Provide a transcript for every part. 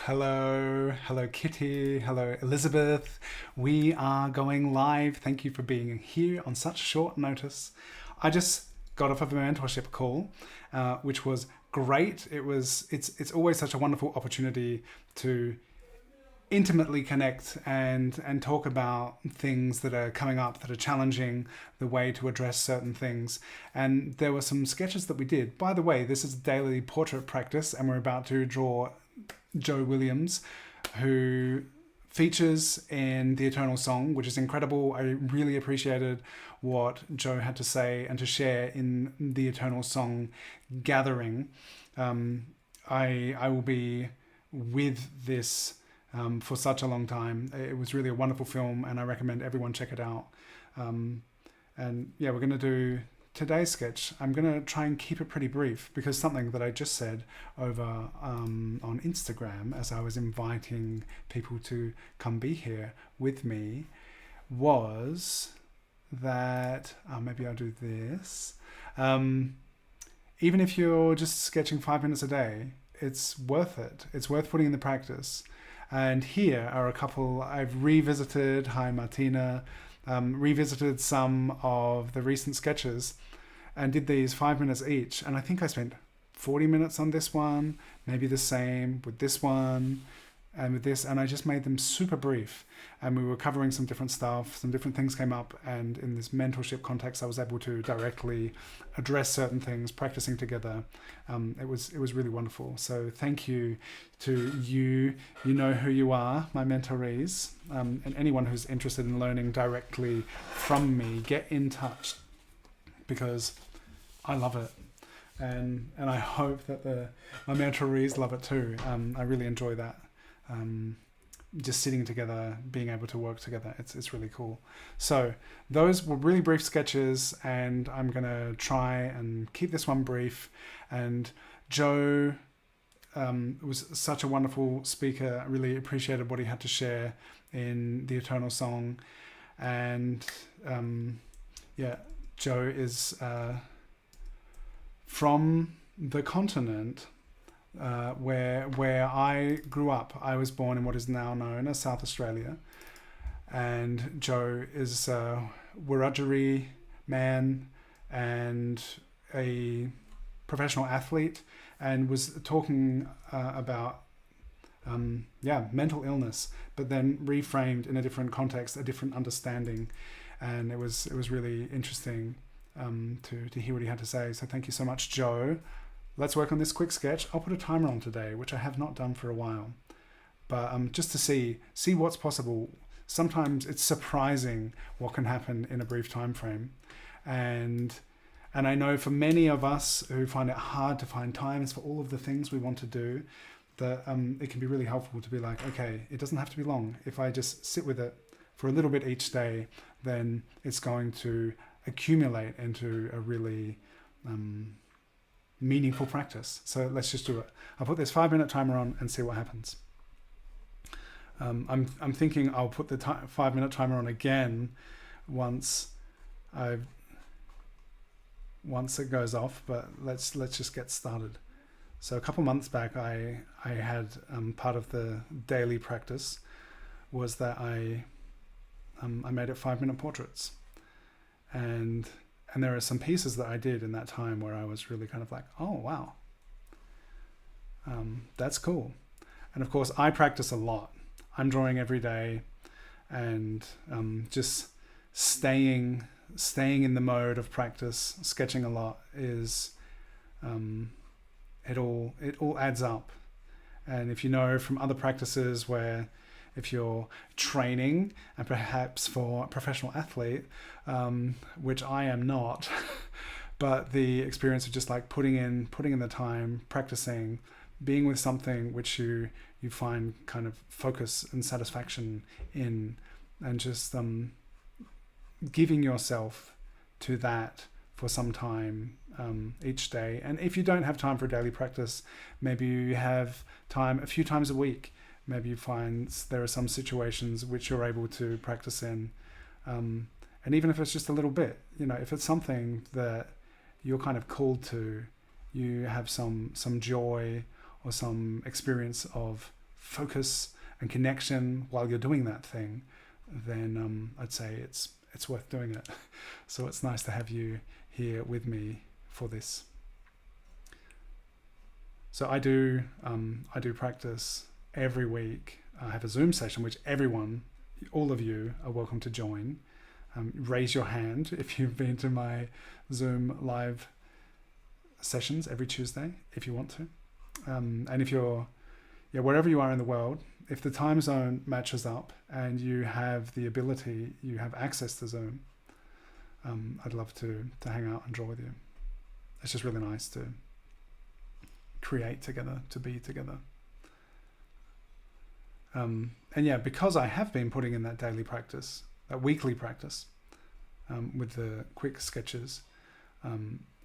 Hello Kitty, hello Elizabeth. We are going live. Thank you for being here on such short notice. I just got off of a mentorship call, which was great. It's always such a wonderful opportunity to intimately connect and talk about things that are coming up that are challenging the way to address certain things. And there were some sketches that we did. By the way, this is daily portrait practice, and we're about to draw Joe Williams, who features in The Eternal Song, which is incredible. I really appreciated what Joe had to say and to share in the Eternal Song gathering. I will be with this for such a long time. It was really a wonderful film, and I recommend everyone check it out. And yeah, we're going to do today's sketch. I'm going to try and keep it pretty brief because something that I just said over on Instagram as I was inviting people to come be here with me was that maybe I'll do this. Even if you're just sketching 5 minutes a day, it's worth it. It's worth putting in the practice. And here are a couple I've revisited. Hi, Martina. Revisited some of the recent sketches and did these 5 minutes each. And I think I spent 40 minutes on this one, maybe the same with this one and with this. And I just made them super brief. And we were covering some different stuff, some different things came up. And in this mentorship context, I was able to directly address certain things, practicing together. It was really wonderful. So thank you to you. You know who you are, my mentorees, and anyone who's interested in learning directly from me. Get in touch because I love it, and I hope that my mentorees love it too. I really enjoy that. Just sitting together, being able to work together. It's really cool. So those were really brief sketches, and I'm going to try and keep this one brief. And Joe was such a wonderful speaker. I really appreciated what he had to share in The Eternal Song. And yeah, Joe is from the continent where I grew up. I was born in what is now known as South Australia, and Joe is a Wiradjuri man and a professional athlete, and was talking about mental illness, but then reframed in a different context, a different understanding, and it was really interesting to hear what he had to say. So thank you so much, Joe. Let's work on this quick sketch. I'll put a timer on today, which I have not done for a while. But just to see what's possible. Sometimes it's surprising what can happen in a brief time frame. And I know for many of us who find it hard to find times for all of the things we want to do, that it can be really helpful to be like, okay, it doesn't have to be long. If I just sit with it for a little bit each day, then it's going to accumulate into a really meaningful practice. So let's just do it. I'll put this 5-minute timer on and see what happens. I'm thinking I'll put the 5-minute timer on again once it goes off, but let's just get started. So a couple months back, I had part of the daily practice was that I made it 5-minute portraits, and there are some pieces that I did in that time where I was really kind of like, oh, wow, that's cool. And of course, I practice a lot. I'm drawing every day, and just staying in the mode of practice, sketching a lot is, it all adds up. And if you know from other practices where if you're training, and perhaps for a professional athlete, which I am not, but the experience of just like putting in the time, practicing, being with something which you find kind of focus and satisfaction in, and just giving yourself to that for some time each day. And if you don't have time for a daily practice, maybe you have time a few times a week. Maybe you find there are some situations which you're able to practice in. And even if it's just a little bit, if it's something that you're kind of called to, you have some joy or some experience of focus and connection while you're doing that thing, then I'd say it's worth doing it. So it's nice to have you here with me for this. So I do practice every week. I have a Zoom session which everyone, all of you, are welcome to join. Raise your hand if you've been to my Zoom live sessions every Tuesday, if you want to. And if you're, wherever you are in the world, if the time zone matches up and you have the ability, you have access to Zoom, I'd love to hang out and draw with you. It's just really nice to create together, to be together. And because I have been putting in that daily practice, that weekly practice, with the quick sketches,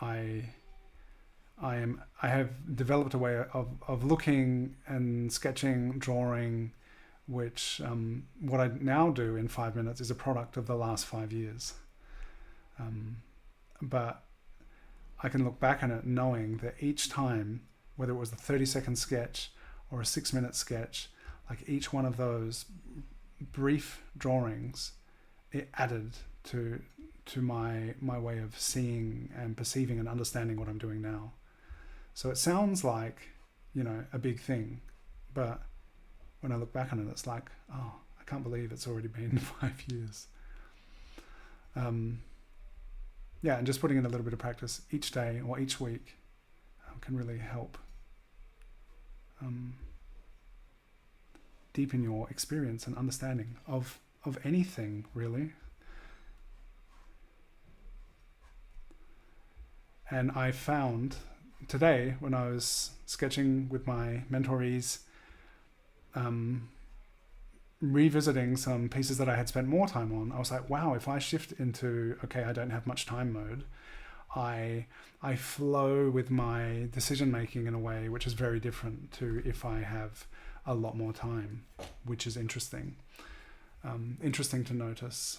I have developed a way of looking and sketching, drawing, which what I now do in 5 minutes is a product of the last 5 years. But I can look back on it knowing that each time, whether it was a 30-second sketch or a 6-minute sketch, like each one of those brief drawings, it added to my way of seeing and perceiving and understanding what I'm doing now. So it sounds like, a big thing, but when I look back on it, it's like, oh, I can't believe it's already been 5 years. And just putting in a little bit of practice each day or each week can really help deepen your experience and understanding of anything, really. And I found today, when I was sketching with my mentorees, revisiting some pieces that I had spent more time on, I was like, wow, if I shift into, okay, I don't have much time mode, I flow with my decision making in a way which is very different to if I have a lot more time, which is interesting. Interesting to notice.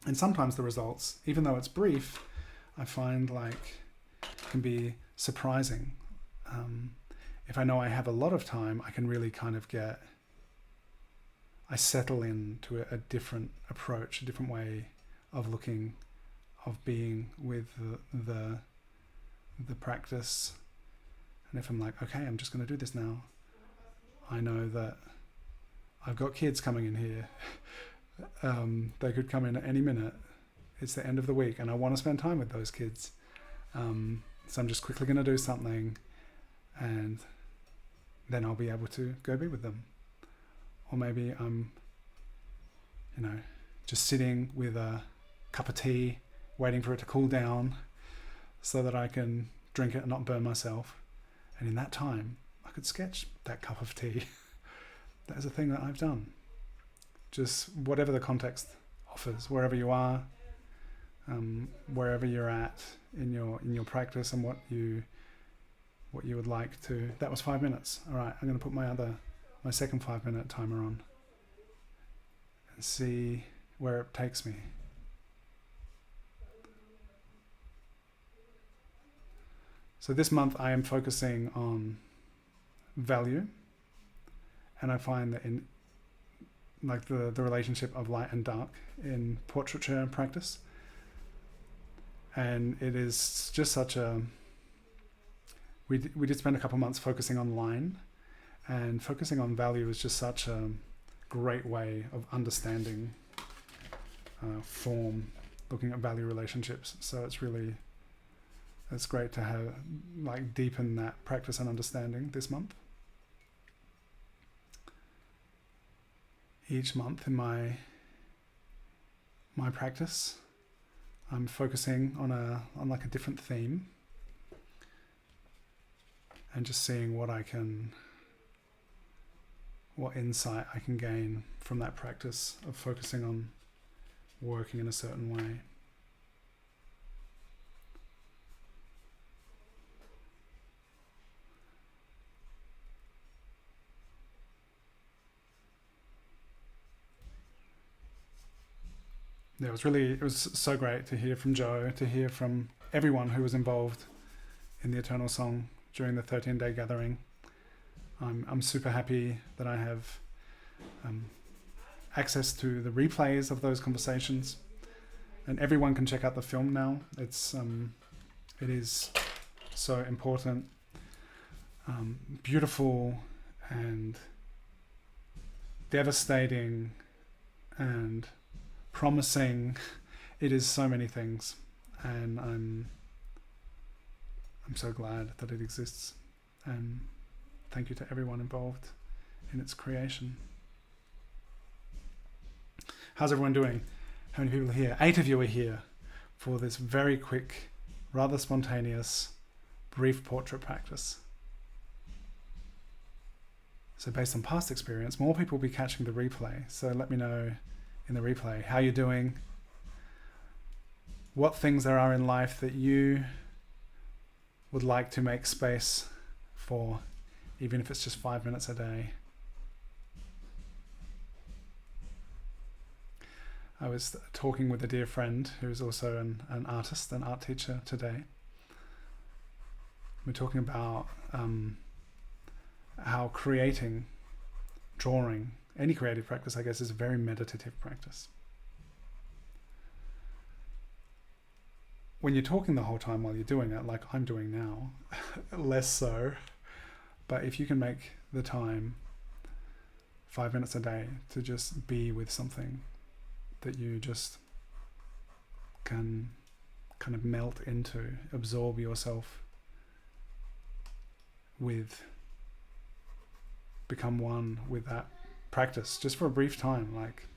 And sometimes the results, even though it's brief, I find can be surprising. If I know I have a lot of time, I can really kind of I settle into a different approach, a different way of looking, of being with the practice. And if I'm like, okay, I'm just going to do this now, I know that I've got kids coming in here. They could come in at any minute. It's the end of the week and I want to spend time with those kids. So I'm just quickly going to do something and then I'll be able to go be with them. Or maybe I'm, just sitting with a cup of tea, waiting for it to cool down so that I can drink it and not burn myself. And in that time, I could sketch that cup of tea. That is a thing that I've done. Just whatever the context offers, wherever you are, wherever you're at in your practice and what you would like to. That was 5 minutes. All right, I'm going to put my second 5-minute timer on and see where it takes me. So this month I am focusing on value, and I find that in the relationship of light and dark in portraiture practice, and it is just such a we did spend a couple months focusing on line, and focusing on value is just such a great way of understanding form, looking at value relationships. So it's great to have deepen that practice and understanding this month. Each month in my practice, I'm focusing on a different theme, and just seeing what insight I can gain from that practice of focusing on working in a certain way. Yeah, it was so great to hear from Joe, to hear from everyone who was involved in the Eternal Song during the 13-day gathering. I'm super happy that I have access to the replays of those conversations, and everyone can check out the film now. It is so important, beautiful, and devastating, and promising. It is so many things, and I'm so glad that it exists, and thank you to everyone involved in its creation. How's everyone doing? How many people are here? 8 of you are here for this very quick, rather spontaneous, brief portrait practice. So based on past experience, more people will be catching the replay. So let me know in the replay how you're doing, what things there are in life that you would like to make space for, even if it's just 5 minutes a day. I was talking with a dear friend who's also an artist, an art teacher today. We're talking about how creating, drawing, any creative practice, I guess, is a very meditative practice. When you're talking the whole time while you're doing it, like I'm doing now, less so. But if you can make the time 5 minutes a day to just be with something that you just can kind of melt into, absorb yourself with, become one with that practice just for a brief time, like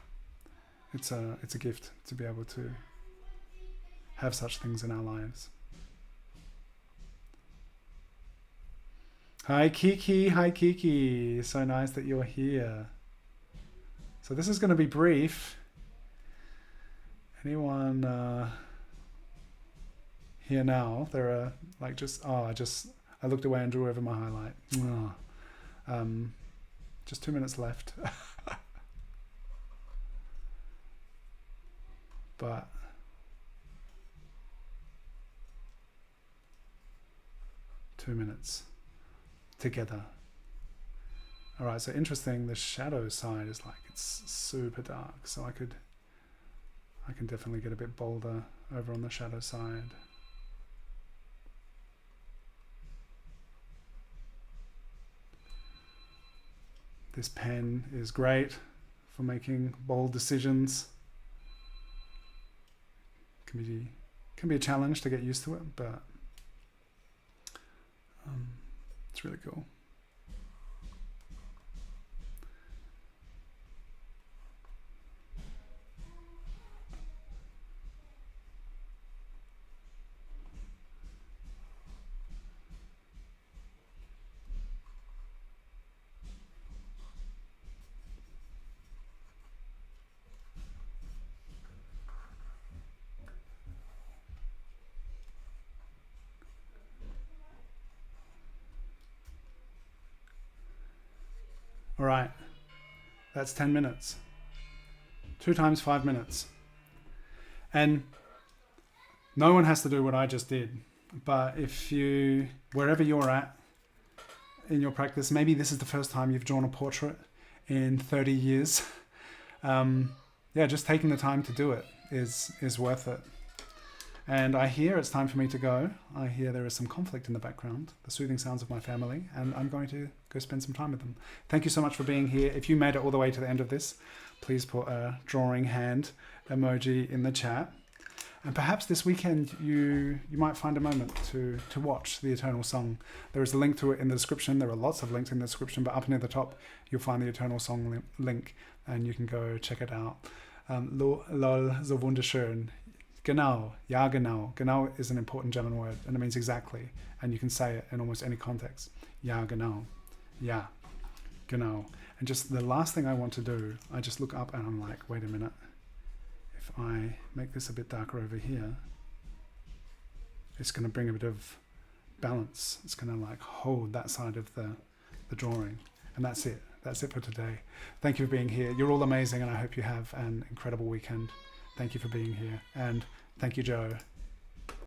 it's a gift to be able to have such things in our lives. Hi Kiki, so nice that you're here. So this is going to be brief. Anyone here now? There are like I looked away and drew over my highlight. Just 2 minutes left. But two minutes together. All right, so interesting, the shadow side is like, it's super dark, so I can definitely get a bit bolder over on the shadow side. This pen is great for making bold decisions. Can be a challenge to get used to it, but it's really cool. All right, that's 10 minutes. 2 times 5 minutes. And no one has to do what I just did. But if you, wherever you're at in your practice, maybe this is the first time you've drawn a portrait in 30 years. Just taking the time to do it is worth it. And I hear it's time for me to go. I hear there is some conflict in the background, the soothing sounds of my family, and I'm going to go spend some time with them. Thank you so much for being here. If you made it all the way to the end of this, please put a drawing hand emoji in the chat. And perhaps this weekend you might find a moment to watch The Eternal Song. There is a link to it in the description. There are lots of links in the description, but up near the top you'll find The Eternal Song link, and you can go check it out. Lol, so wunderschön. Genau, ja genau. Genau is an important German word, and it means exactly, and you can say it in almost any context. Ja genau, ja, genau. And just the last thing I want to do, I just look up and I'm like, wait a minute. If I make this a bit darker over here, it's going to bring a bit of balance. It's going to like hold that side of the drawing, and that's it. That's it for today. Thank you for being here. You're all amazing, and I hope you have an incredible weekend. Thank you for being here, and thank you, Joe.